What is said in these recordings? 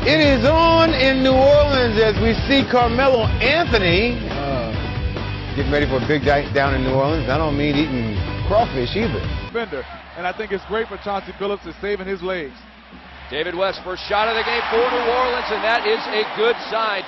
It is on in New Orleans as we see Carmelo Anthony getting ready for a big night down in New Orleans. I don't mean eating crawfish either. Defender, and I think it's great for Chauncey Billups is saving his legs. David West, first shot of the game for New Orleans, and that is a good sign.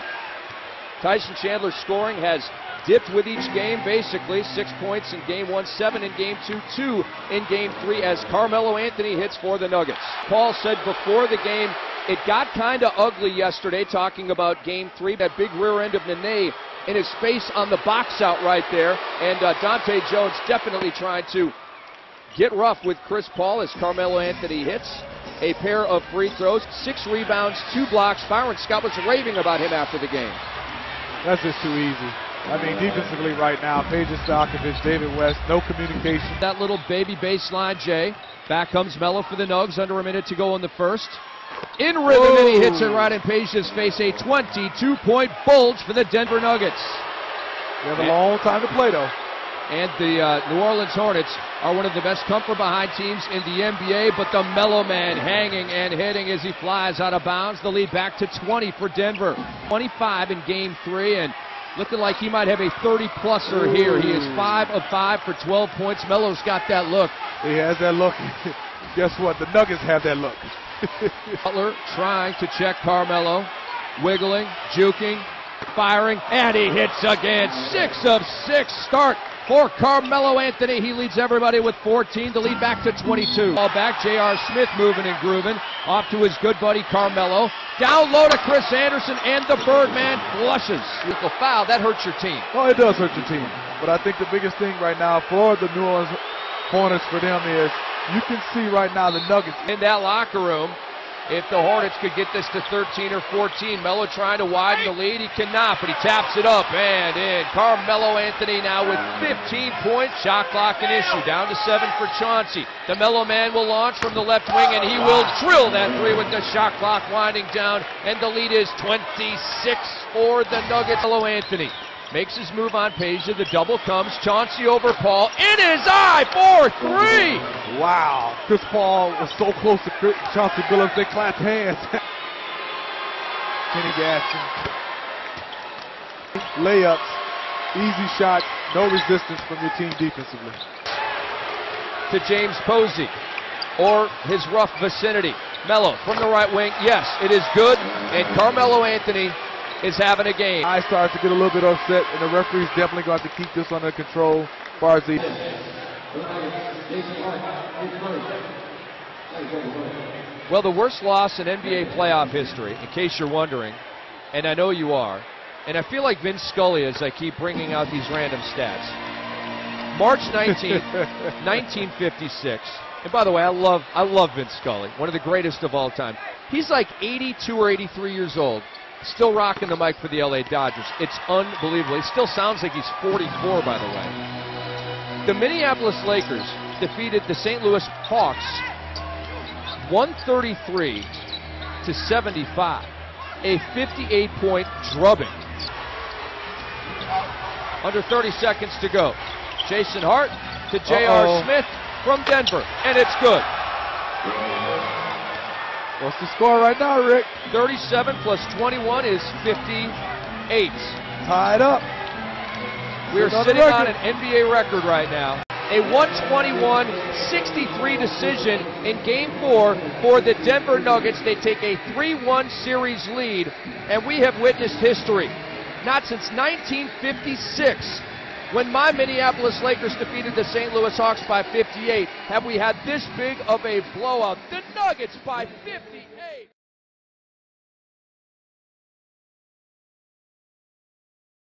Tyson Chandler's scoring has dipped with each game, basically. 6 points in Game 1, 7 in Game 2, 2 in Game 3 as Carmelo Anthony hits for the Nuggets. Paul said before the game, it got kind of ugly yesterday, talking about Game 3, that big rear end of Nene in his face on the box out right there, and Dante Jones definitely trying to get rough with Chris Paul as Carmelo Anthony hits a pair of free throws, 6 rebounds, 2 blocks. Byron Scott was raving about him after the game. That's just too easy. I mean, defensively right now, Peja Stojakovic, David West, no communication. That little baby baseline, Jay. Back comes Melo for the Nugs, under a minute to go in the first. In rhythm, and he hits it right in Peja's face. A 22-point bulge for the Denver Nuggets. They have a long time to play, though. And the New Orleans Hornets are one of the best come-from-behind teams in the NBA, but the Melo Man hanging and hitting as he flies out of bounds. The lead back to 20 for Denver. 25 in Game 3, and looking like he might have a 30-pluser here. He is 5 of 5 for 12 points. Melo's got that look. He has that look. Guess what? The Nuggets have that look. Butler trying to check Carmelo. Wiggling, juking, firing, and he hits again. 6 of 6 start for Carmelo Anthony. He leads everybody with 14 to lead back to 22. Ball back, J.R. Smith moving and grooving. Off to his good buddy Carmelo. Down low to Chris Anderson, and the Birdman flushes. Little foul, that hurts your team. Oh, it does hurt your team. But I think the biggest thing right now for the New Orleans Hornets for them is you can see right now the Nuggets. In that locker room, if the Hornets could get this to 13 or 14, Melo trying to widen the lead. He cannot, but he taps it up and in. Carmelo Anthony now with 15 points. Shot clock an issue. Down to 7 for Chauncey. The Melo Man will launch from the left wing, and he will drill that 3 with the shot clock winding down. And the lead is 26 for the Nuggets. Melo Anthony makes his move on Peja. The double comes. Chauncey over Paul. In his eye for 3. Wow. Chris Paul was so close to Chauncey Billups. They clapped hands. Kenny Gaston. Layups. Easy shot. No resistance from your team defensively. To James Posey or his rough vicinity. Melo from the right wing. Yes, it is good. And Carmelo Anthony is having a game. I start to get a little bit upset, and the referee's definitely going to keep this under control. As far as the well, the worst loss in NBA playoff history, in case you're wondering, and I know you are, and I feel like Vince Scully as I keep bringing out these random stats. March 19th, 1956. And by the way, I love Vince Scully, one of the greatest of all time. He's like 82 or 83 years old. Still rocking the mic for the LA Dodgers. It's unbelievable. He still sounds like he's 44, by the way. The Minneapolis Lakers defeated the St. Louis Hawks 133 to 75. A 58-point drubbing. Under 30 seconds to go. Jason Hart to J.R. Smith from Denver, and it's good. What's the score right now, Rick? 37 plus 21 is 58. Tied up. We are sitting on an NBA record right now. A 121-63 decision in Game 4 for the Denver Nuggets. They take a 3-1 series lead, and we have witnessed history. Not since 1956, when my Minneapolis Lakers defeated the St. Louis Hawks by 58, have we had this big of a blowout. The Nuggets by 58.